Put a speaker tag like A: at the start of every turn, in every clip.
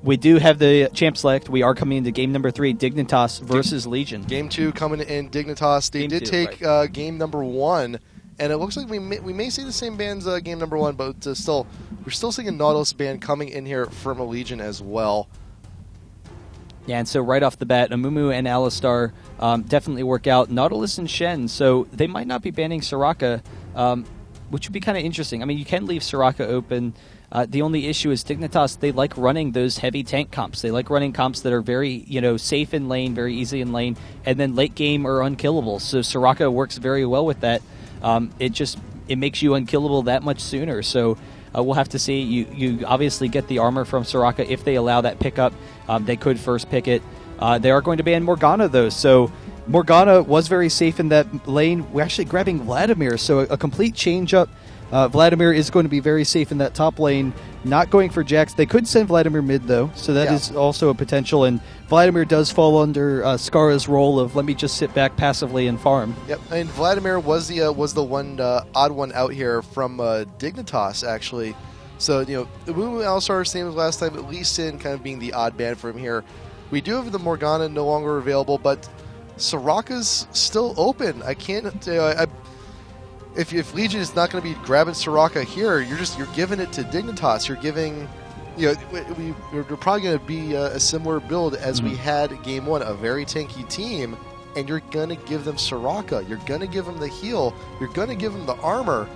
A: we do have the champ select. We are coming into game number 3, Dignitas versus Legion.
B: Game 2 coming in Dignitas. They did take game number 1, and it looks like we may see the same bands game number 1, but we're still seeing a Nautilus band coming in here from a Legion as well.
A: Yeah, and so right off the bat, Amumu and Alistar definitely work out. Nautilus and Shen, so they might not be banning Soraka, which would be kind of interesting. I mean, you can leave Soraka open. The only issue is Dignitas, they like running those heavy tank comps. They like running comps that are very, safe in lane, very easy in lane, and then late game are unkillable. So Soraka works very well with that. It makes you unkillable that much sooner. So we'll have to see. You obviously get the armor from Soraka if they allow that pickup. They could first pick it. They are going to ban Morgana, though. So Morgana was very safe in that lane. We're actually grabbing Vladimir, so a complete change up. Vladimir is going to be very safe in that top lane, not going for Jax. They could send Vladimir mid, though, so that is also a potential. And Vladimir does fall under Skara's role of let me just sit back passively and farm.
B: Yep, and Vladimir was the one odd one out here from Dignitas, actually. So, the Amumu Alistar, same as last time, at least in kind of being the odd band for him here. We do have the Morgana no longer available, but Soraka's still open. I can't... If Legion is not going to be grabbing Soraka here, you're giving it to Dignitas. You're giving, we're probably going to be a similar build as we had game 1, a very tanky team, and you're going to give them Soraka. You're going to give them the heal. You're going to give them the armor.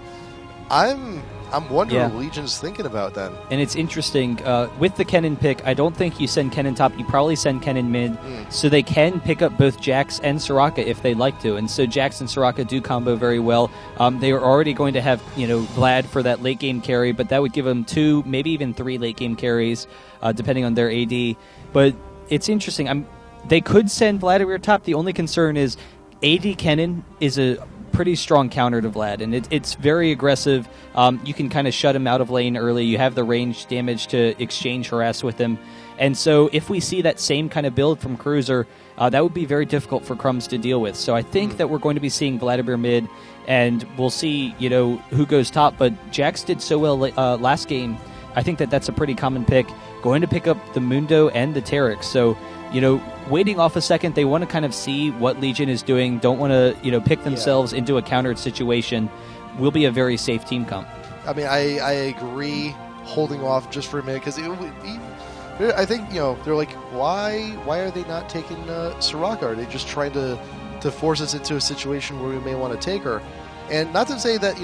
B: I'm wondering what Legion's thinking about then.
A: And it's interesting, with the Kennen pick, I don't think you send Kennen top, you probably send Kennen mid, so they can pick up both Jax and Soraka if they'd like to. And so Jax and Soraka do combo very well. They are already going to have, Vlad for that late game carry, but that would give them 2, maybe even 3 late game carries, depending on their AD. But it's interesting. They could send Vladimir top. The only concern is AD Kennen is a pretty strong counter to Vlad, and it's very aggressive. You can kind of shut him out of lane early. You have the range damage to exchange harass with him. And so if we see that same kind of build from Cruiser, that would be very difficult for Crumbs to deal with. So I think that we're going to be seeing Vladimir mid, and we'll see, who goes top. But Jax did so well last game. I think that's a pretty common pick. Going to pick up the Mundo and the Terex. So, waiting off a second, they want to kind of see what Legion is doing. Don't want to, pick themselves into a countered situation. Will be a very safe team comp.
B: I mean, I agree holding off just for a minute, because I think, they're like, why are they not taking Soraka? Are they just trying to force us into a situation where we may want to take her? And not to say that,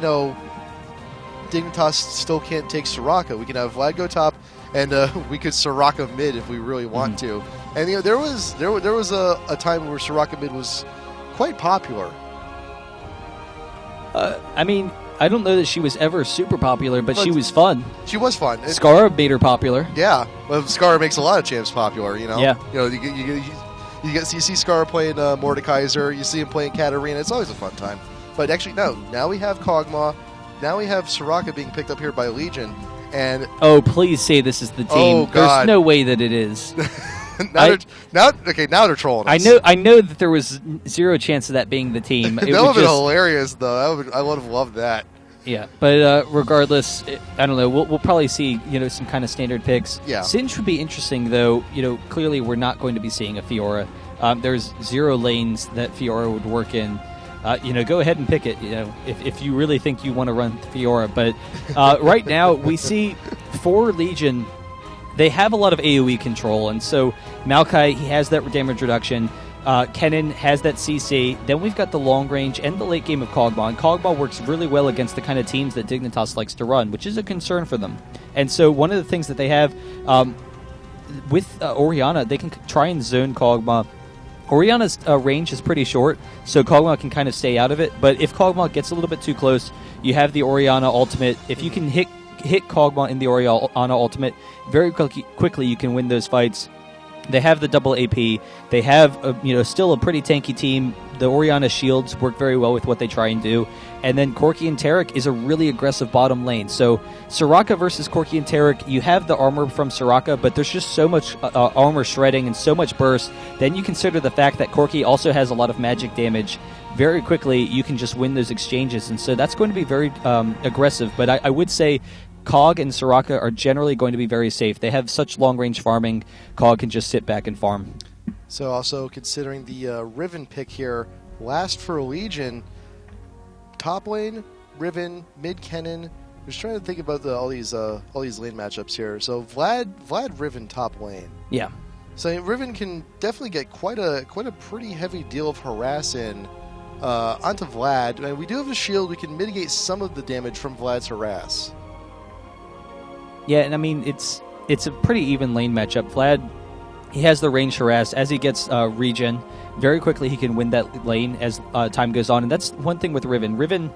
B: Dignitas still can't take Soraka. We can have Vlad go top, and we could Soraka mid if we really want to. And there was a time where Soraka mid was quite popular.
A: I don't know that she was ever super popular, but she was fun.
B: She was fun.
A: Skara made her popular.
B: Yeah, well, Skara makes a lot of champs popular.
A: Yeah.
B: You see Skara playing Mordekaiser. You see him playing Katarina. It's always a fun time. But actually, no. Now we have Kog'Maw. Now we have Soraka being picked up here by Legion. And
A: please say this is the team.
B: Oh, God.
A: There's no way that it is.
B: now they're trolling us.
A: I know that there was zero chance of that being the team.
B: That would have been hilarious, though. I would have loved that.
A: Yeah, but regardless, I don't know. We'll probably see some kind of standard picks.
B: Yeah.
A: Singe would be interesting, though. Clearly we're not going to be seeing a Fiora. There's 0 lanes that Fiora would work in. Go ahead and pick it. If you really think you want to run Fiora, but right now we see for Legion, they have a lot of AoE control, and so Maokai, he has that damage reduction. Kennen has that CC. Then we've got the long range and the late game of Kog'Maw. And Kog'Maw works really well against the kind of teams that Dignitas likes to run, which is a concern for them. And so one of the things that they have with Orianna, they can try and zone Kog'Maw. Orianna's range is pretty short, so Kog'Maw can kind of stay out of it. But if Kog'Maw gets a little bit too close, you have the Orianna ultimate. If you can hit Kog'Maw in the Orianna ultimate, very quickly you can win those fights. They have the double AP. They have still a pretty tanky team. The Orianna shields work very well with what they try and do. And then Corki and Taric is a really aggressive bottom lane. So Soraka versus Corki and Taric, you have the armor from Soraka, but there's just so much armor shredding and so much burst. Then you consider the fact that Corki also has a lot of magic damage. Very quickly, you can just win those exchanges. And so that's going to be very aggressive. But I would say Cog and Soraka are generally going to be very safe. They have such long-range farming. Cog can just sit back and farm.
B: So also considering the Riven pick here, last for Legion, top lane, Riven, mid Kennen. Just trying to think about all these lane matchups here. So Vlad Riven top lane.
A: Yeah.
B: So Riven can definitely get quite a pretty heavy deal of harass in onto Vlad. And we do have a shield. We can mitigate some of the damage from Vlad's harass.
A: Yeah, and I mean it's a pretty even lane matchup. Vlad, he has the range harass. As he gets regen, very quickly he can win that lane as time goes on. And that's one thing with Riven. Riven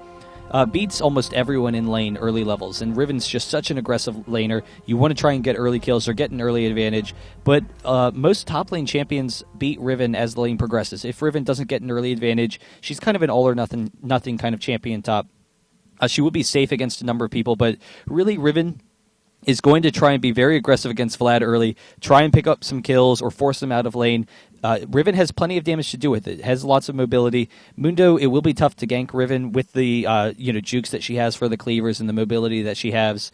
A: beats almost everyone in lane early levels, and Riven's just such an aggressive laner. You want to try and get early kills or get an early advantage, but most top lane champions beat Riven as the lane progresses. If Riven doesn't get an early advantage, she's kind of an all or nothing kind of champion top. She will be safe against a number of people, but really Riven is going to try and be very aggressive against Vlad early, try and pick up some kills or force them out of lane. Riven has plenty of damage to do with it. Has lots of mobility. Mundo, it will be tough to gank Riven with the jukes that she has for the cleavers and the mobility that she has.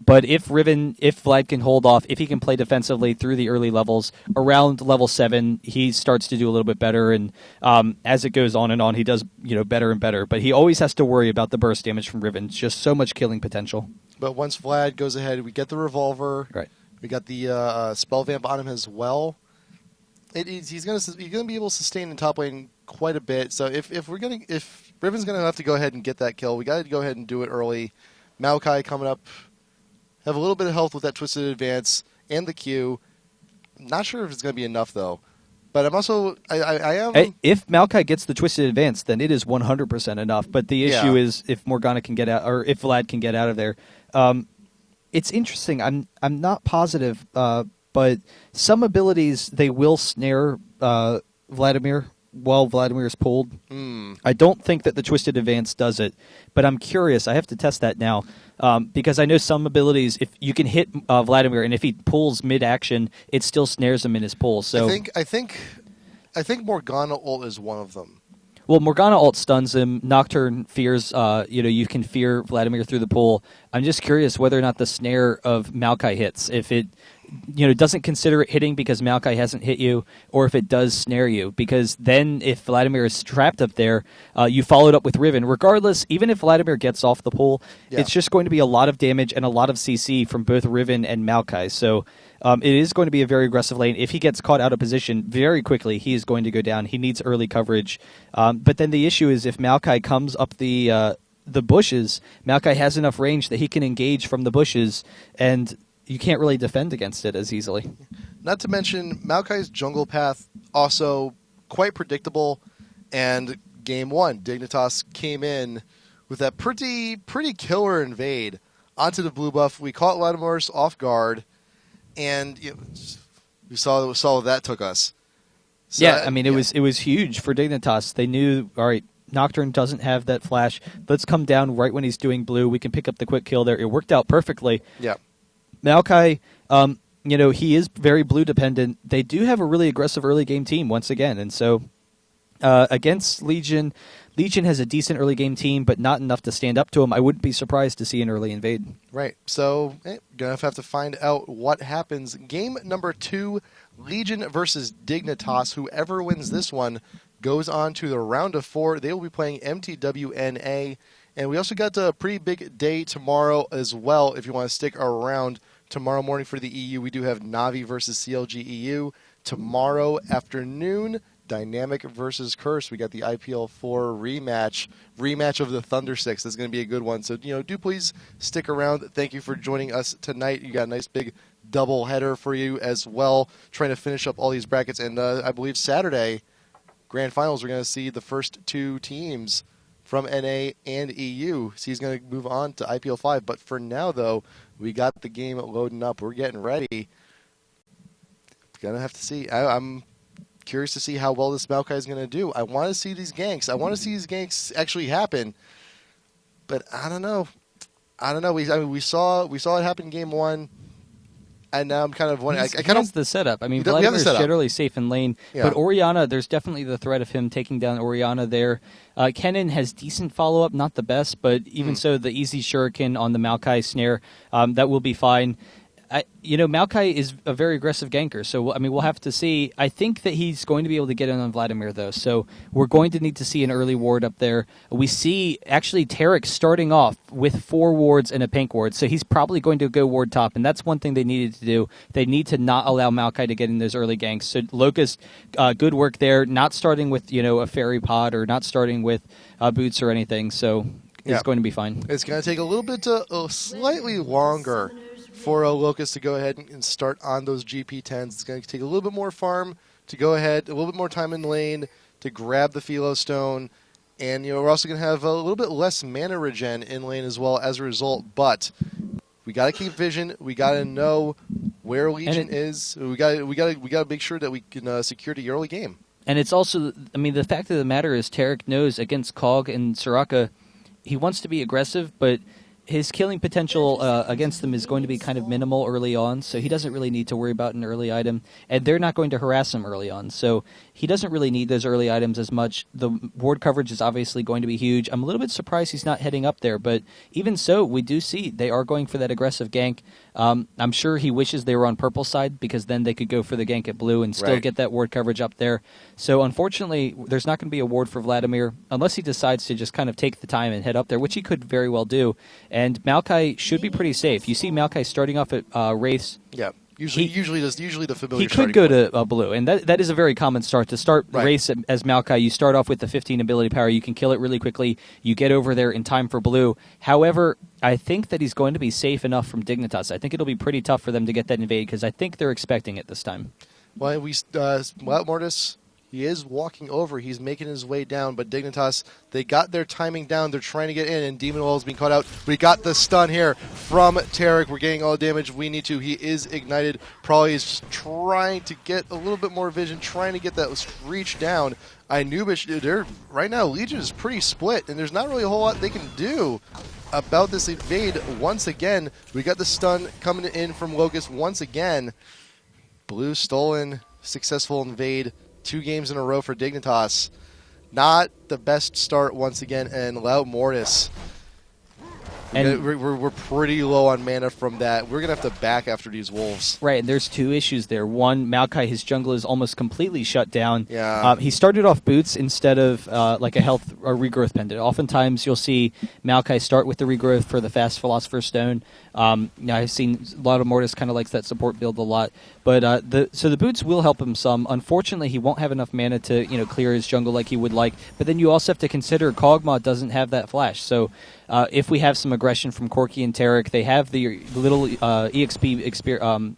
A: But if Vlad can hold off, if he can play defensively through the early levels, around level 7, he starts to do a little bit better. And as it goes on and on, he does better and better. But he always has to worry about the burst damage from Riven. It's just so much killing potential.
B: But once Vlad goes ahead, we get the revolver.
A: Right.
B: We got the spell vamp on him as well. He's gonna be able to sustain in top lane quite a bit. So if Riven's gonna have to go ahead and get that kill, we got to go ahead and do it early. Maokai coming up, have a little bit of health with that twisted advance and the Q. Not sure if it's gonna be enough though. But I'm also I am.
A: Hey, if Maokai gets the twisted advance, then it is 100% enough. But the issue is if Morgana can get out, or if Vlad can get out of there. It's interesting. I'm not positive. But some abilities, they will snare Vladimir while Vladimir is pulled. I don't think that the Twisted Advance does it, but I'm curious. I have to test that now because I know some abilities, if you can hit Vladimir, and if he pulls mid-action, it still snares him in his pull. So
B: I think Morgana ult is one of them.
A: Well, Morgana ult stuns him. Nocturne fears, you can fear Vladimir through the pull. I'm just curious whether or not the snare of Maokai hits. If it doesn't consider it hitting because Maokai hasn't hit you, or if it does snare you. Because then if Vladimir is trapped up there, you followed up with Riven. Regardless, even if Vladimir gets off the pull, it's just going to be a lot of damage and a lot of CC from both Riven and Maokai. So it is going to be a very aggressive lane. If he gets caught out of position very quickly, he is going to go down. He needs early coverage. But then the issue is if Maokai comes up the bushes, Maokai has enough range that he can engage from the bushes, and you can't really defend against it as easily.
B: Not to mention, Maokai's jungle path also quite predictable, and game 1, Dignitas came in with that pretty killer invade onto the blue buff. We caught Latimore's off guard, and we saw what that took us. So
A: yeah, I mean, it was huge for Dignitas. They knew, all right, Nocturne doesn't have that flash. Let's come down right when he's doing blue. We can pick up the quick kill there. It worked out perfectly.
B: Yeah.
A: Maokai, he is very blue dependent. They do have a really aggressive early game team once again, and so against Legion has a decent early game team, but not enough to stand up to him. I wouldn't be surprised to see an early invade. Right.
B: So gonna have to find out what happens. Game number 2, Legion versus Dignitas. Whoever wins this one goes on to the round of 4. They will be playing MTWNA. And we also got a pretty big day tomorrow as well. If you want to stick around tomorrow morning for the EU, we do have Navi versus CLG EU. Tomorrow afternoon, Dynamic versus Curse. We got the IPL4 rematch of the Thunder Six. That's going to be a good one. So do please stick around. Thank you for joining us tonight. You got a nice big double header for you as well. Trying to finish up all these brackets, and I believe Saturday, Grand Finals, we're going to see the first 2 teams from NA and EU. So he's going to move on to IPL5. But for now, though, we got the game loading up. We're getting ready. Going to have to see. I'm curious to see how well this Maokai is going to do. I want to see these ganks. I want to see these ganks actually happen. But I don't know. We saw it happen in game 1. And now I'm kind of wondering.
A: He has the setup. I mean, Vladimir is generally safe in lane, but Orianna, there's definitely the threat of him taking down Orianna there. Kennen has decent follow-up, not the best, but even so, the easy shuriken on the Maokai snare, that will be fine. Maokai is a very aggressive ganker, so I mean we'll have to see. I think that he's going to be able to get in on Vladimir though, so we're going to need to see an early ward up there. We see actually Tarek starting off with 4 wards and a pink ward, so he's probably going to go ward top, and that's one thing they needed to do. They need to not allow Maokai to get in those early ganks. So Locust, good work there, not starting with a fairy pod or not starting with boots or anything, so it's going to be fine.
B: It's going to take a little bit slightly longer for a Locust to go ahead and start on those GP10s. It's going to take a little bit more farm to go ahead, a little bit more time in lane to grab the Philo Stone, and we're also going to have a little bit less mana regen in lane as well as a result, but we got to keep vision. We got to know where Legion is. We got to make sure that we can secure the early game.
A: And it's also, I mean, the fact of the matter is Tarek knows against Cog and Soraka, he wants to be aggressive, but his killing potential against them is going to be kind of minimal early on, so he doesn't really need to worry about an early item, and they're not going to harass him early on, so he doesn't really need those early items as much. The ward coverage is obviously going to be huge. I'm a little bit surprised he's not heading up there, but even so, we do see they are going for that aggressive gank. I'm sure he wishes they were on purple side, because then they could go for the gank at blue and still get that ward coverage up there. So unfortunately, there's not going to be a ward for Vladimir, unless he decides to just kind of take the time and head up there, which he could very well do. And Maokai should be pretty safe. You see Maokai starting off at Wraiths.
B: Yeah, usually the familiar.
A: He could go to blue, and that is a very common start. To start Wraiths as Maokai, you start off with the 15 ability power. You can kill it really quickly. You get over there in time for blue. However, I think that he's going to be safe enough from Dignitas. I think it'll be pretty tough for them to get that invade, because I think they're expecting it this time.
B: Well, Mortis, he is walking over. He's making his way down, but Dignitas, they got their timing down. They're trying to get in, and Demon Oil is being caught out. We got the stun here from Tarek. We're getting all the damage we need to. He is ignited. Probably is just trying to get a little bit more vision, trying to get that reach down. Anubis, right now, Legion is pretty split, and there's not really a whole lot they can do about this invade. Once again, we got the stun coming in from Locust once again. Blue stolen, successful invade. 2 games in a row for Dignitas. Not the best start once again, and Loud Mortis. We're pretty low on mana from that. We're going to have to back after these wolves.
A: Right, and there's 2 issues there. One, Maokai, his jungle is almost completely shut down.
B: Yeah.
A: He started off boots instead of like a health or regrowth pendant. Oftentimes you'll see Maokai start with the regrowth for the fast Philosopher's Stone. I've seen a lot of Mortis kind of likes that support build a lot. But so the boots will help him some. Unfortunately, he won't have enough mana to clear his jungle like he would like. But then you also have to consider Kog'Maw doesn't have that flash. So if we have some aggression from Corki and Tarek, they have the little EXP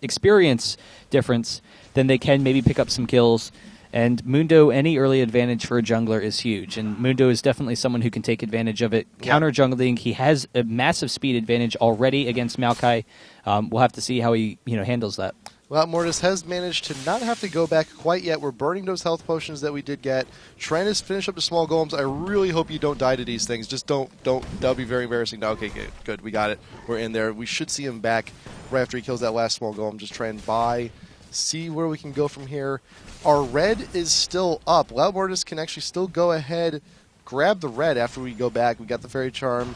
A: experience difference, then they can maybe pick up some kills. And Mundo, any early advantage for a jungler is huge, and Mundo is definitely someone who can take advantage of it. Counter jungling, he has a massive speed advantage already against Maokai. We'll have to see how he handles that.
B: Well, Mortis has managed to not have to go back quite yet. We're burning those health potions that we did get, trying to finish up the small golems. I really hope you don't die to these things. Just don't. That'll be very embarrassing. No, okay, good. We got it. We're in there. We should see him back right after he kills that last small golem. Just try and buy, see where we can go from here. Our red is still up. Loud Mortis can actually still go ahead, grab the red after we go back. We got the Fairy Charm.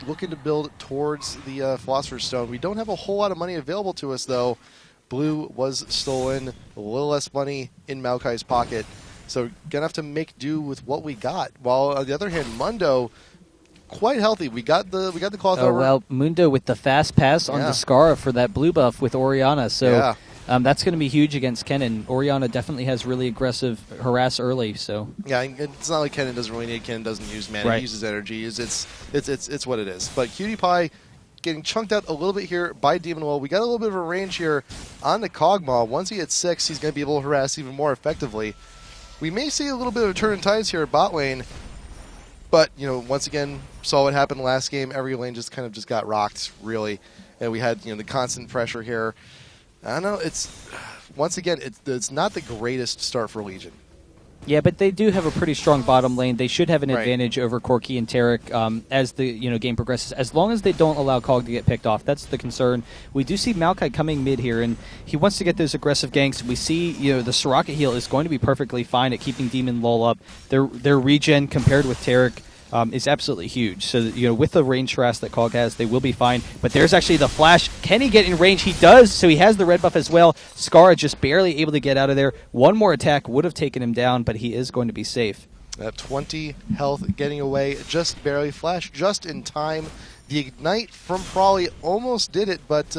B: Looking to build towards the Philosopher's Stone. We don't have a whole lot of money available to us, though. Blue was stolen, a little less money in Maokai's pocket, so gonna have to make do with what we got. While on the other hand, Mundo, quite healthy. We got the cloth over.
A: Well, Mundo with the fast pass on the Scara for that blue buff with Orianna, so that's going to be huge against Kennen. Orianna definitely has really aggressive harass early, so
B: yeah, it's not like Kennen doesn't really need. Kennen doesn't use mana; he uses energy. It's what it is. But Cutie Pie getting chunked out a little bit here by Demon Will. We got a little bit of a range here on the Kog'Maw. Once he hits 6, he's going to be able to harass even more effectively. We may see a little bit of a turn in tides here at bot lane, but once again, saw what happened last game. Every lane just got rocked, really, and we had the constant pressure here. I don't know. It's once again, it's not the greatest start for Legion.
A: Yeah, but they do have a pretty strong bottom lane. They should have an
B: Right.
A: advantage over Corki and Tarek as the game progresses. As long as they don't allow Cog to get picked off, that's the concern. We do see Maokai coming mid here, and he wants to get those aggressive ganks. We see the Soraka heal is going to be perfectly fine at keeping Demon Lull up. Their regen compared with Tarek is absolutely huge. So with the range harass that Cog has, they will be fine. But there's actually the flash. Can he get in range? He does. So he has the red buff as well. Skara just barely able to get out of there. One more attack would have taken him down, but he is going to be safe.
B: 20 health getting away, just barely. Flash just in time. The ignite from Prawley almost did it, but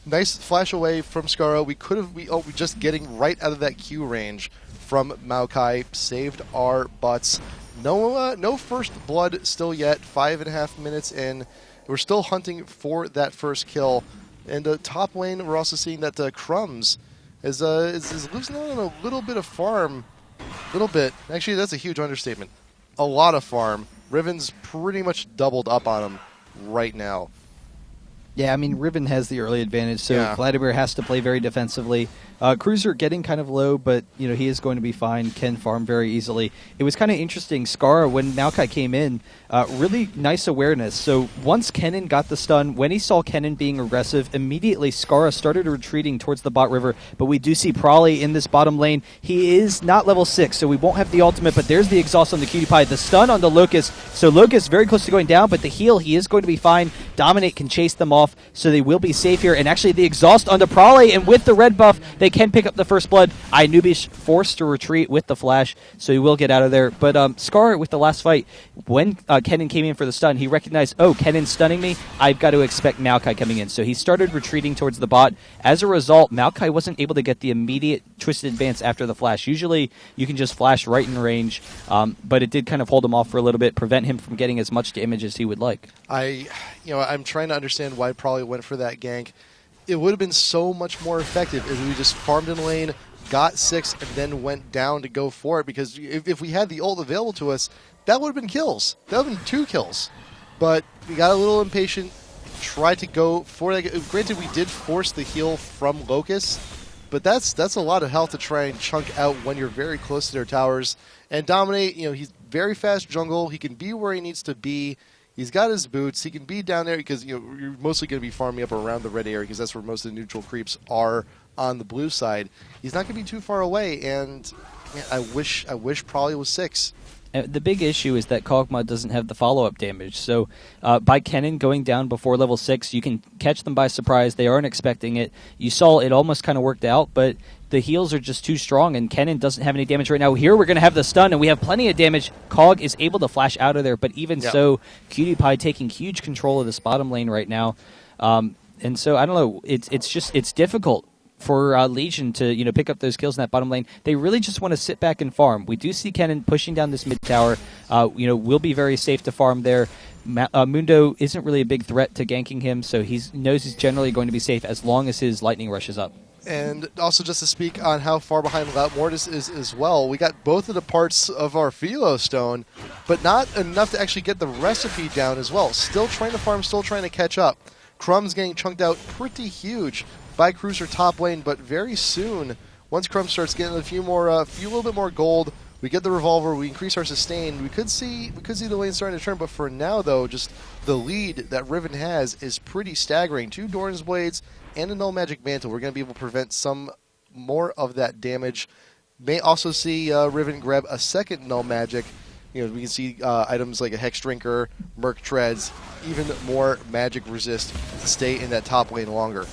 B: nice flash away from Skara. We just getting right out of that Q range from Maokai saved our butts. No first blood still yet. 5.5 minutes in. We're still hunting for that first kill. And top lane, we're also seeing that Crumbs is losing out on a little bit of farm. Little bit. Actually, that's a huge understatement. A lot of farm. Riven's pretty much doubled up on him right now.
A: Yeah, I mean, Riven has the early advantage, so
B: Yeah.
A: Vladimir has to play very defensively. Cruiser getting kind of low, but he is going to be fine. Can farm very easily. It was kind of interesting. Skara, when Maokai came in, really nice awareness. So once Kennen got the stun, when he saw Kennen being aggressive, immediately Skara started retreating towards the bot river. But we do see Prawley in this bottom lane. He is not level 6, so we won't have the ultimate, but there's the exhaust on the Cutie Pie. The stun on the Locust. So Locust very close to going down, but the heal, he is going to be fine. Dominate can chase them off, so they will be safe here. And actually the exhaust onto Prawley, and with the red buff, they can pick up the first blood. Inubish forced to retreat with the flash, so he will get out of there. But Scar with the last fight, when Kennen came in for the stun, he recognized, oh, Kennen's stunning me, I've got to expect Maokai coming in. So he started retreating towards the bot. As a result, Maokai wasn't able to get the immediate twisted advance after the flash. Usually you can just flash right in range, but it did kind of hold him off for a little bit, prevent him from getting as much damage as he would like.
B: I'm trying to understand why Probably went for that gank. It would have been so much more effective if we just farmed in lane, got 6, and then went down to go for it, because if we had the ult available to us, that would have been kills. That would have been 2 kills. But we got a little impatient, tried to go for that. Granted, we did force the heal from Locust, but that's a lot of health to try and chunk out when you're very close to their towers. And Dominate, he's very fast jungle. He can be where he needs to be. He's got his boots. He can be down there because you're mostly going to be farming up around the red area, because that's where most of the neutral creeps are on the blue side. He's not going to be too far away, and man, I wish Probably was 6.
A: The big issue is that Kog'Maw doesn't have the follow-up damage. So by Kennen going down before level 6, you can catch them by surprise. They aren't expecting it. You saw it almost kind of worked out, but the heals are just too strong, and Kennen doesn't have any damage right now. Here we're going to have the stun, and we have plenty of damage. Cog is able to flash out of there, but even so, Cutie Pie taking huge control of this bottom lane right now. And so, I don't know, it's difficult for Legion to pick up those kills in that bottom lane. They really just want to sit back and farm. We do see Kennen pushing down this mid tower. Will be very safe to farm there. Mundo isn't really a big threat to ganking him, so he knows he's generally going to be safe as long as his lightning rushes up.
B: And also, just to speak on how far behind Mortis is as well, we got both of the parts of our Philo Stone, but not enough to actually get the recipe down as well. Still trying to farm, still trying to catch up. Crumb's getting chunked out pretty huge by Cruiser top lane, but very soon, once Crumb starts getting a little bit more gold, we get the revolver, we increase our sustain. We could see the lane starting to turn, but for now though, just the lead that Riven has is pretty staggering. 2 Doran's Blades and a Null Magic Mantle. We're going to be able to prevent some more of that damage. May also see Riven grab a second Null Magic. We can see items like a Hex Drinker, Merc Treads, even more magic resist to stay in that top lane longer.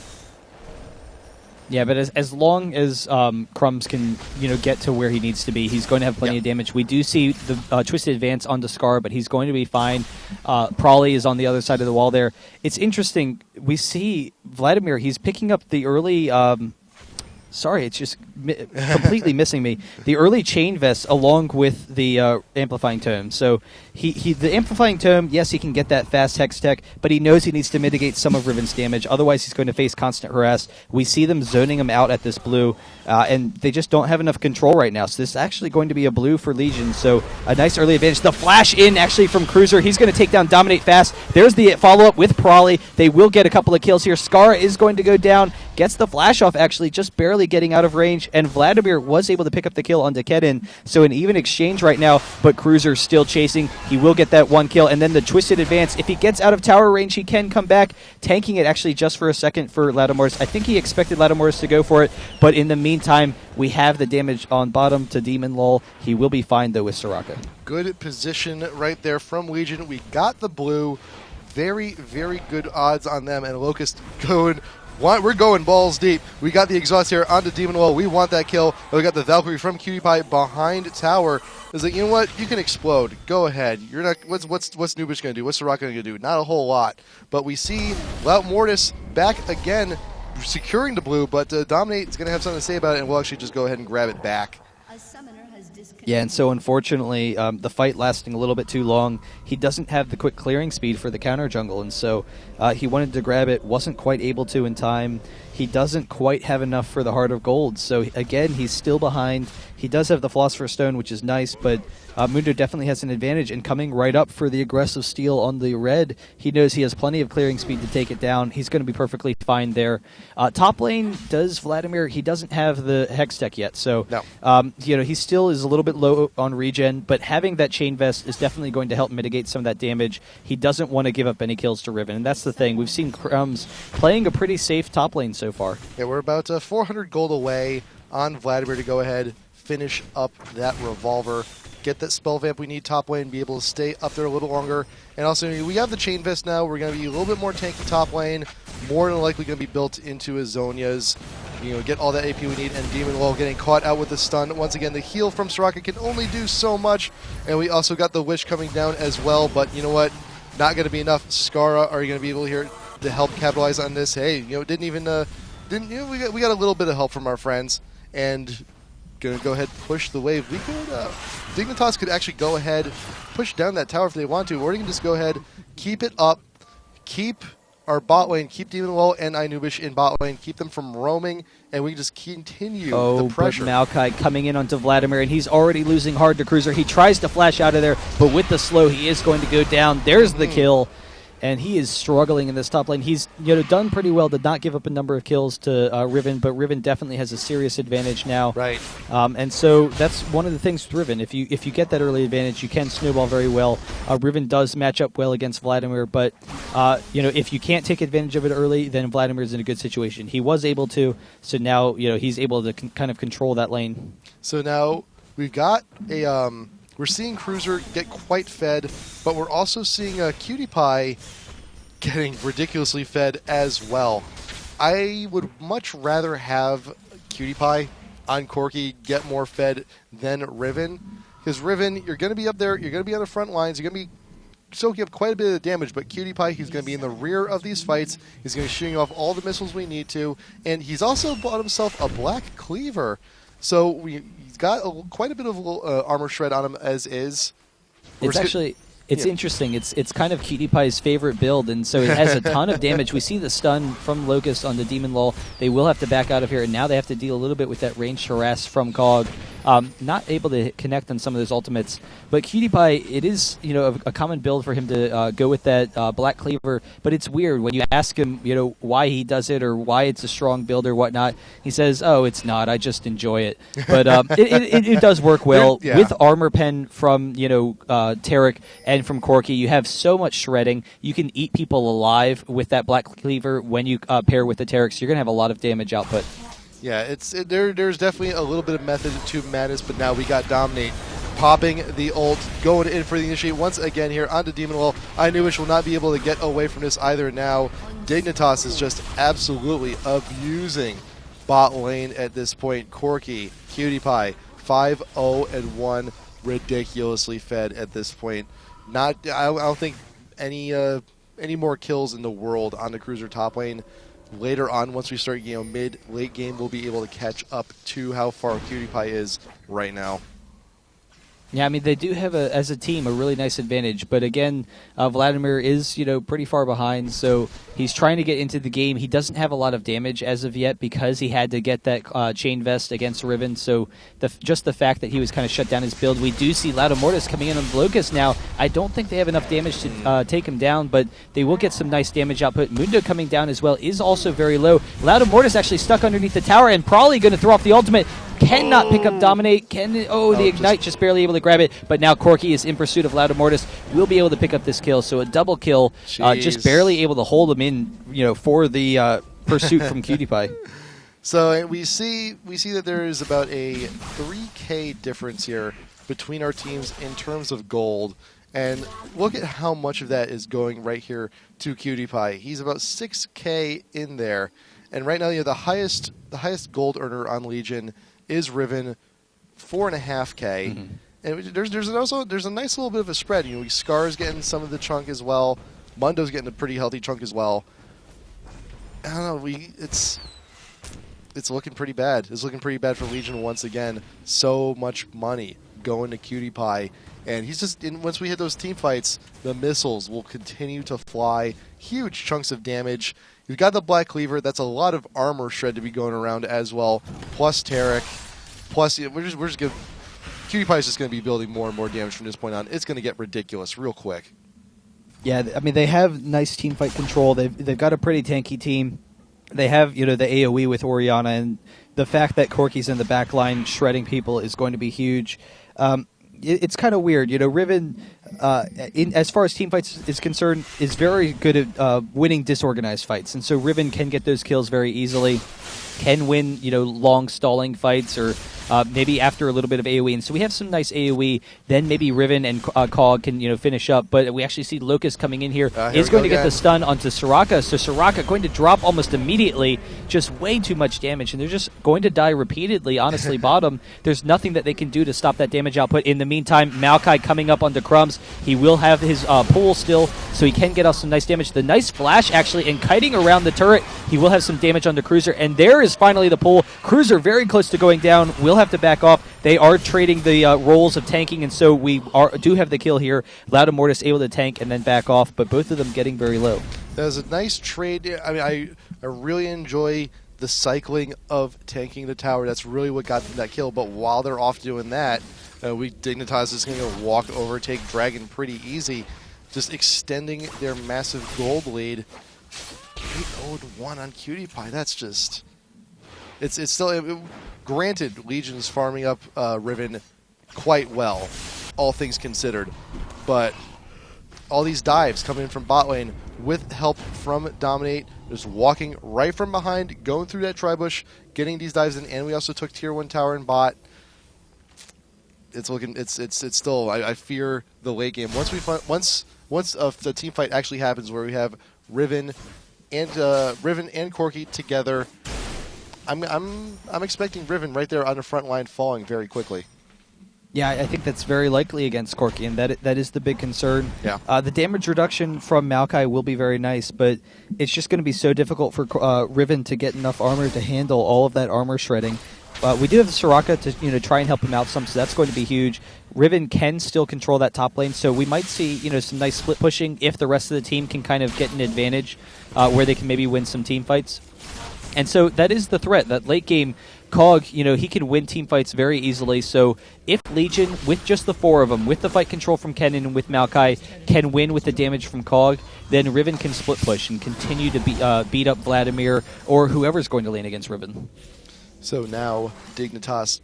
A: Yeah, but as long as Crumbs can get to where he needs to be, he's going to have plenty of damage. We do see the Twisted Advance onto Scar, but he's going to be fine. Prawley is on the other side of the wall there. It's interesting. We see Vladimir, he's picking up the early... sorry, it's just completely missing me. The early Chain Vest along with the Amplifying Tome. So the Amplifying Tome, yes, he can get that fast Hex Tech, but he knows he needs to mitigate some of Riven's damage. Otherwise, he's going to face constant harass. We see them zoning him out at this blue, and they just don't have enough control right now. So this is actually going to be a blue for Legion. So a nice early advantage. The flash in actually from Cruiser. He's going to take down Dominate fast. There's the follow-up with Prawley. They will get a couple of kills here. Scar is going to go down. gets the flash off, actually, just barely getting out of range, and Vladimir was able to pick up the kill on Dekedin, so an even exchange right now, but Cruiser still chasing. He will get that 1 kill, and then the twisted advance. If he gets out of tower range, he can come back, tanking it actually just for a second for Latimor's. I think he expected Latimor's to go for it, but in the meantime, we have the damage on bottom to Demon Lol. He will be fine, though, with Soraka.
B: Good position right there from Legion. We got the blue. Very, very good odds on them, and Locust going. We're going balls deep. We got the exhaust here onto Demon Lol. We want that kill. We got the Valkyrie from QtPie behind tower. It's like, you know what? You can explode. Go ahead. You're not. What's Nubish gonna do? What's Soraka gonna do? Not a whole lot. But we see Lout Mortis back again, securing the blue. But Dominate is gonna have something to say about it, and we'll actually just go ahead and grab it back.
A: Yeah, and so unfortunately, the fight lasting a little bit too long, he doesn't have the quick clearing speed for the counter jungle, and so he wanted to grab it, wasn't quite able to in time. He doesn't quite have enough for the Heart of Gold, so again, he's still behind. He does have the Philosopher's Stone, which is nice, but Mundo definitely has an advantage, and coming right up for the aggressive steal on the red, he knows he has plenty of clearing speed to take it down. He's going to be perfectly fine there. Top lane does Vladimir. He doesn't have the Hex tech yet, so
B: no.
A: he still is a little bit low on regen, but having that Chain Vest is definitely going to help mitigate some of that damage. He doesn't want to give up any kills to Riven, and that's the thing. We've seen Crumbs playing a pretty safe top lane so far.
B: Yeah, we're about 400 gold away on Vladimir to go ahead, finish up that revolver, get that spell vamp we need top lane, be able to stay up there a little longer. And also, we have the Chain Vest now. We're going to be a little bit more tanky top lane, more than likely going to be built into Azonia's. Get all that AP we need, and Demon Lol getting caught out with the stun. Once again, the heal from Soraka can only do so much, and we also got the Wish coming down as well, but you know what? Not going to be enough. Skara are you going to be able here to help capitalize on this? Hey, we got a little bit of help from our friends, and going to go ahead and push the wave. We could, Dignitas could actually go ahead, push down that tower if they want to, or they can just go ahead, keep it up, keep our bot lane, keep Demon Lol and Inubish in bot lane, keep them from roaming, and we can just continue the pressure.
A: But Maokai coming in onto Vladimir, and he's already losing hard to Cruiser. He tries to flash out of there, but with the slow, he is going to go down. There's the kill. And he is struggling in this top lane. He's done pretty well, did not give up a number of kills to Riven, but Riven definitely has a serious advantage now.
B: Right.
A: And so that's one of the things with Riven. If you get that early advantage, you can snowball very well. Riven does match up well against Vladimir, but if you can't take advantage of it early, then Vladimir's in a good situation. He was able to, so now he's able to kind of control that lane.
B: So now we've got a... We're seeing Cruiser get quite fed, but we're also seeing QtPie getting ridiculously fed as well. I would much rather have QtPie on Corki get more fed than Riven, because Riven, you're going to be up there, you're going to be on the front lines, you're going to be soaking up quite a bit of damage, but QtPie, he's going to be in the rear of these fights, he's going to be shooting off all the missiles we need to, and he's also bought himself a Black Cleaver, so he's got quite a bit of armor shred on him as is.
A: It's interesting. It's kind of QtPie's favorite build, and so it has a ton of damage. We see the stun from Locust on the Demon Lol. They will have to back out of here, and now they have to deal a little bit with that ranged harass from Cog. Not able to connect on some of those ultimates, but QtPie, it is a common build for him to go with that Black Cleaver. But it's weird when you ask him, why he does it or why it's a strong build or whatnot. He says, "Oh, it's not. I just enjoy it." But it does work well with Armor Pen from Tarek and from Corki. You have so much shredding. You can eat people alive with that Black Cleaver when you pair with the Tarek. So you're gonna have a lot of damage output.
B: Yeah, there's definitely a little bit of method to madness, but now we got Dominate popping the ult, going in for the initiate once again here onto Demon Lol. Inubish will not be able to get away from this either now. Dignitas is just absolutely abusing bot lane at this point. Corki, QtPie, 5-0-1, ridiculously fed at this point. I don't think any more kills in the world on the Cruiser top lane. Later on, once we start, late game, we'll be able to catch up to how far QtPie is right now.
A: Yeah, I mean, they do have, as a team, a really nice advantage. But again, Vladimir is, pretty far behind, so he's trying to get into the game. He doesn't have a lot of damage as of yet because he had to get that chain vest against Riven. So just the fact that he was kind of shut down his build. We do see Laudomortis coming in on Locust now. I don't think they have enough damage to take him down, but they will get some nice damage output. Mundo coming down as well is also very low. Laudomortis actually stuck underneath the tower and probably going to throw off the ultimate. Cannot pick up Dominate. The Ignite just barely able to grab it. But now Corki is in pursuit of Laudomortis. Will be able to pick up this kill. So a double kill. Just barely able to hold him in, for the pursuit from Cutie Pie.
B: So we see that there is about a 3K difference here between our teams in terms of gold. And look at how much of that is going right here to Cutie Pie. He's about 6K in there. And right now, the highest gold earner on Legion is Riven, 4.5K. Mm-hmm. And there's a nice little bit of a spread. Scar's getting some of the chunk as well. Mundo's getting a pretty healthy chunk as well. I don't know. It's looking pretty bad. It's looking pretty bad for Legion once again. So much money going to Cutie Pie. And he's just, once we hit those team fights, the missiles will continue to fly. Huge chunks of damage. You've got the Black Cleaver. That's a lot of armor shred to be going around as well. Plus Tarek. Plus, we're just going. Cutie Pie is just going to be building more and more damage from this point on. It's going to get ridiculous real quick.
A: Yeah, I mean, they have nice team fight control. They've got a pretty tanky team. They have, the AoE with Orianna, and the fact that Corki's in the back line shredding people is going to be huge. It's kind of weird. Riven, as far as team fights is concerned, is very good at winning disorganized fights. And so Riven can get those kills very easily, can win, long stalling fights, or maybe after a little bit of AoE. And so we have some nice AoE. Then maybe Riven and Cog can, finish up. But we actually see Locust coming in here. Is going to get the stun onto Soraka. So Soraka going to drop almost immediately. Just way too much damage. And they're just going to die repeatedly, honestly, bottom. There's nothing that they can do to stop that damage output. In the meantime, Maokai coming up onto Crumbs. He will have his pull still, so he can get off some nice damage. The nice flash, actually, and kiting around the turret. He will have some damage on the Cruiser. And there is finally the pull. Cruiser very close to going down. Will have to back off. They are trading the roles of tanking, and so we do have the kill here. Laudomortis able to tank and then back off, but both of them getting very low.
B: That was a nice trade. I mean, I really enjoy the cycling of tanking the tower. That's really what got them that kill. But while they're off doing that, Dignitas is going to walk over, take Dragon pretty easy, just extending their massive gold lead. 8-0-1 on Cutie Pie. That's just... It's still... Granted, Legion's farming up Riven quite well, all things considered. But all these dives coming in from bot lane with help from Dominate, just walking right from behind, going through that tri-bush, getting these dives in, and we also took tier 1 tower and bot. It's looking... It's still... I fear the late game. Once the team fight actually happens where we have Riven and Corki together, I'm expecting Riven right there on the front line falling very quickly.
A: Yeah, I think that's very likely against Corki, and that is the big concern.
B: Yeah.
A: The damage reduction from Maokai will be very nice, but it's just going to be so difficult for Riven to get enough armor to handle all of that armor shredding. We do have the Soraka to try and help him out some, so that's going to be huge. Riven can still control that top lane, so we might see some nice split pushing if the rest of the team can kind of get an advantage where they can maybe win some team fights. And so that is the threat, that late game Cog, he can win team fights very easily. So if Legion, with just the 4 of them, with the fight control from Kennen and with Maokai, can win with the damage from Cog, then Riven can split push and continue to beat up Vladimir or whoever's going to lane against Riven.
B: So now Dignitas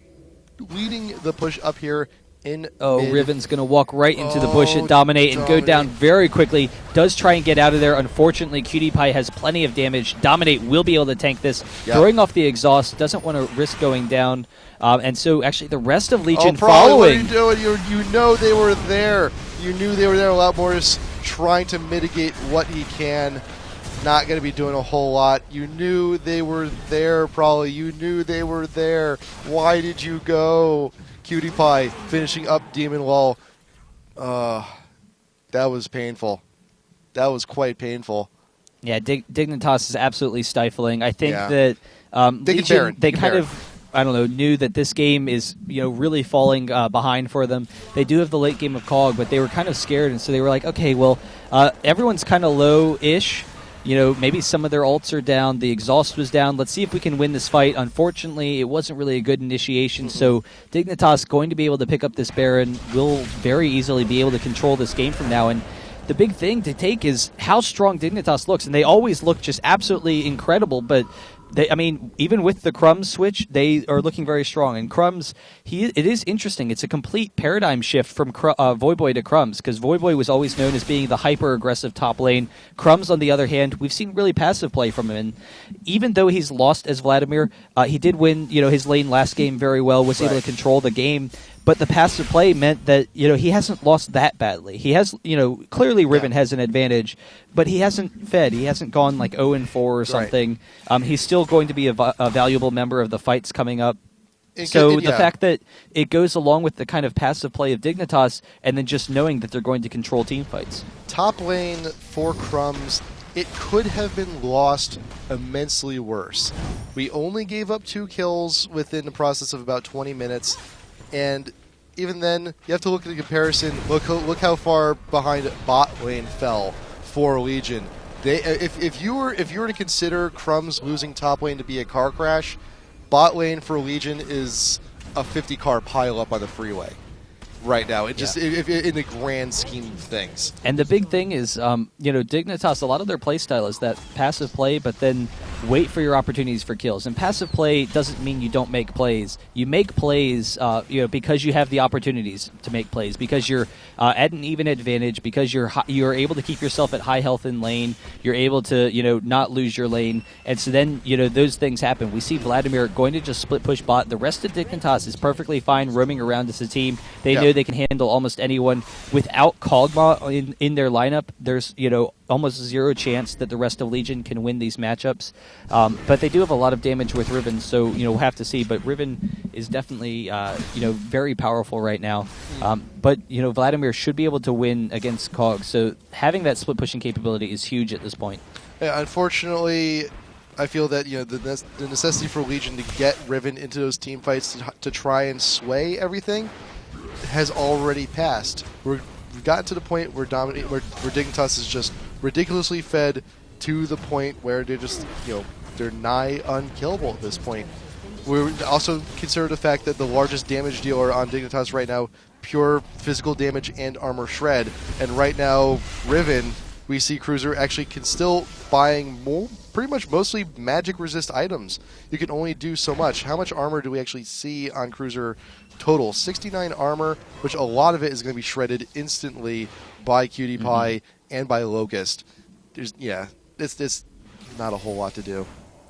B: leading the push up here in mid.
A: Riven's going to walk right into the bush and dominate and go down very quickly. Does try and get out of there. Unfortunately, Cutie Pie has plenty of damage. Dominate will be able to tank this. Yep. Throwing off the exhaust. Doesn't want to risk going down. And so actually the rest of Legion following.
B: What are you doing? You know they were there. You knew they were there. A lot more is trying to mitigate what he can. Not going to be doing a whole lot. You knew they were there, probably. You knew they were there. Why did you go? Cutie Pie finishing up Demon Wall. That was painful. That was quite painful.
A: Yeah, Dignitas is absolutely stifling. I think that
B: they
A: Legion, they kind of... I don't know, knew that this game is, really falling behind for them. They do have the late game of COG, but they were kind of scared, and so they were like, okay, well, everyone's kind of low-ish. Maybe some of their ults are down. The exhaust was down. Let's see if we can win this fight. Unfortunately, it wasn't really a good initiation, so Dignitas going to be able to pick up this Baron, will very easily be able to control this game from now. And the big thing to take is how strong Dignitas looks, and they always look just absolutely incredible, but even with the Crumbs switch, they are looking very strong. And Crumbs, it is interesting. It's a complete paradigm shift from Voyboy to Crumbs, because Voyboy was always known as being the hyper-aggressive top lane. Crumbs, on the other hand, we've seen really passive play from him. And even though he's lost as Vladimir, he did win his lane last game very well, was able to control the game. But the passive play meant that he hasn't lost that badly. He has clearly Riven has an advantage, but he hasn't fed. He hasn't gone like 0-4 or something. He's still going to be a valuable member of the fights coming up. The fact that it goes along with the kind of passive play of Dignitas, and then just knowing that they're going to control team fights.
B: Top lane for Crumbs, it could have been lost immensely worse. We only gave up 2 kills within the process of about 20 minutes. And even then, you have to look at the comparison. Look how far behind bot lane fell for Legion. If you were to consider Crumbs losing top lane to be a car crash, bot lane for Legion is a 50-car pileup on the freeway right now. It just in the grand scheme of things.
A: And the big thing is, Dignitas, a lot of their play style is that passive play, but then wait for your opportunities for kills. And passive play doesn't mean you don't make plays. You make plays, because you have the opportunities to make plays, because you're at an even advantage, because you're able to keep yourself at high health in lane. You're able to, not lose your lane. And so then, those things happen. We see Vladimir going to just split push bot. The rest of Dignitas is perfectly fine roaming around as a team. They know they can handle almost anyone. Without Kog'Maw in their lineup, there's, almost zero chance that the rest of Legion can win these matchups. But they do have a lot of damage with Riven, so we'll have to see. But Riven is definitely very powerful right now. But Vladimir should be able to win against Kog. So having that split pushing capability is huge at this point.
B: Yeah, unfortunately, I feel that the necessity for Legion to get Riven into those team fights to try and sway everything has already passed. We've gotten to the point where Dignitas is just ridiculously fed to the point where they're just, they're nigh unkillable at this point. We also consider the fact that the largest damage dealer on Dignitas right now, pure physical damage and armor shred, and right now Riven, we see Cruiser actually can still buying pretty much mostly magic resist items. You can only do so much. How much armor do we actually see on Cruiser total? 69 armor, which a lot of it is going to be shredded instantly by Cutie Pie and by Locust. It's not a whole lot to do.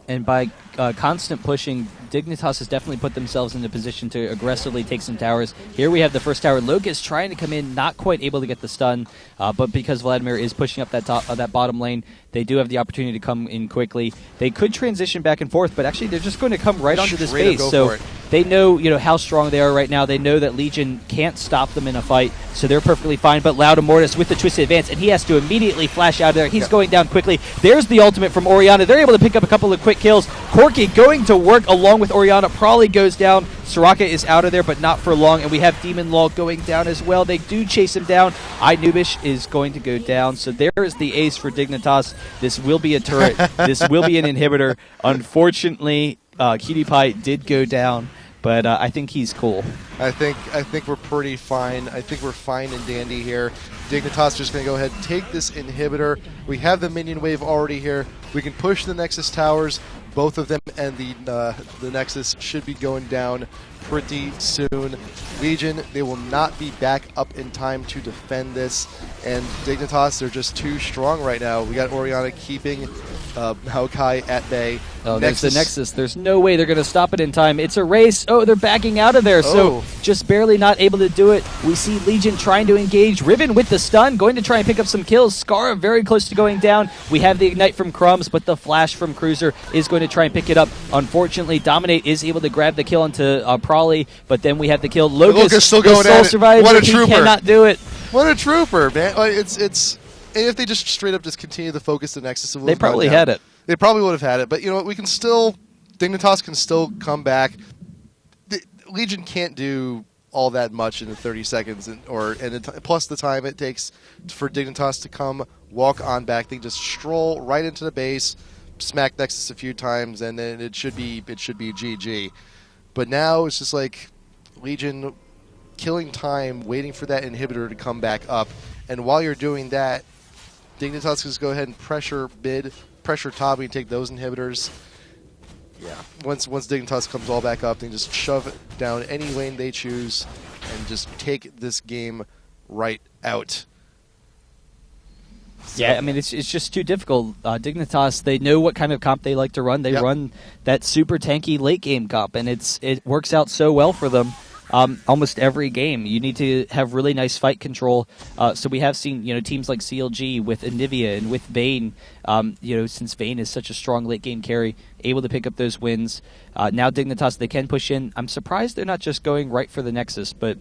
A: And by constant pushing, Dignitas has definitely put themselves in a position to aggressively take some towers. Here we have the first tower. Locust trying to come in, not quite able to get the stun, but because Vladimir is pushing up that bottom lane, they do have the opportunity to come in quickly. They could transition back and forth, but actually they're just going to come right onto this base. So they know, how strong they are right now. They know that Legion can't stop them in a fight, so they're perfectly fine. But Loud Immortus with the twisted advance, and he has to immediately flash out of there. He's going down quickly. There's the ultimate from Orianna. They're able to pick up a couple of quick kills. Corki going to work along with Orianna. Probably goes down. Soraka is out of there, but not for long. And we have Demon Law going down as well. They do chase him down. Inubish is going to go down. So there is the ace for Dignitas. This will be a turret. This will be an inhibitor. Unfortunately, Cutie Pie did go down, but I think he's cool.
B: I think we're pretty fine. I think we're fine and dandy here. Dignitas just going to go ahead and take this inhibitor. We have the minion wave already here. We can push the Nexus towers. Both of them and the Nexus should be going down pretty soon. Legion, they will not be back up in time to defend this. And Dignitas, they're just too strong right now. We got Orianna keeping Maokai at bay.
A: Oh, there's the Nexus. There's no way they're going to stop it in time. It's a race. Oh, they're backing out of there. So just barely not able to do it. We see Legion trying to engage. Riven with the stun, going to try and pick up some kills. Scarra very close to going down. We have the Ignite from Crumbs, but the flash from Cruiser is going to try and pick it up. Unfortunately, Dominate is able to grab the kill onto Prolly, but then we have the kill. Locust
B: still going
A: at it. What
B: a trooper.
A: He cannot do it.
B: What a trooper, man. It's if they just straight up just continue to focus the Nexus,
A: they probably had it.
B: They probably would have had it, but you know what? We can still, Dignitas can still come back. Legion can't do all that much in the 30 seconds, plus the time it takes for Dignitas to come, walk on back. They just stroll right into the base, smack Nexus a few times, and then it should be GG. But now it's just like Legion killing time, waiting for that inhibitor to come back up. And while you're doing that, Dignitas just go ahead and pressure mid, pressure top. We can take those inhibitors. Yeah. Once Dignitas comes all back up, they just shove it down any lane they choose and just take this game right out.
A: Yeah, I mean, it's just too difficult. Dignitas, they know what kind of comp they like to run. They run that super tanky late game comp, and it works out so well for them. Almost every game, you need to have really nice fight control. So we have seen, teams like CLG with Anivia and with Vayne. Since Vayne is such a strong late game carry, able to pick up those wins. Now Dignitas, they can push in. I'm surprised they're not just going right for the Nexus, but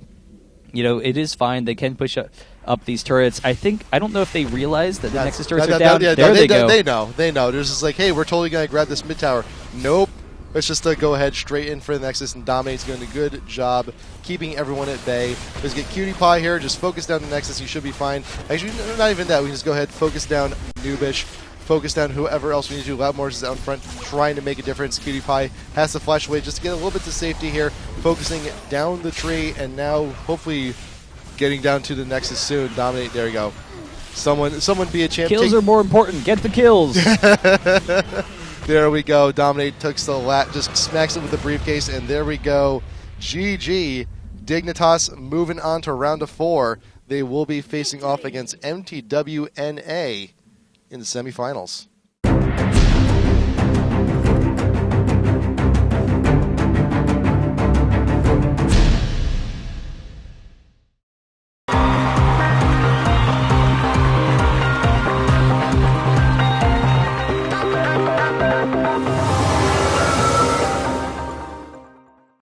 A: it is fine. They can push up these turrets. I don't know if they realize that the Nexus turrets are down. They go.
B: They know. They're just like, hey, we're totally gonna grab this mid tower. Nope. Let's just go ahead straight in for the Nexus, and Dominate's doing a good job keeping everyone at bay. Let's get Cutie Pie here. Just focus down the Nexus. You should be fine. Actually, not even that. We can just go ahead, focus down Noobish, focus down whoever else we need to. Loudmores is out in front trying to make a difference. Cutie Pie has to flash away just to get a little bit to safety here, focusing down the tree, and now hopefully getting down to the Nexus soon. Dominate, there you go. Someone be a champ.
A: Kills are more important. Get the kills.
B: There we go. Dominate took the lat, just smacks it with the briefcase, and there we go. GG. Dignitas moving on to round of 4. They will be facing off against MTWNA in the semifinals.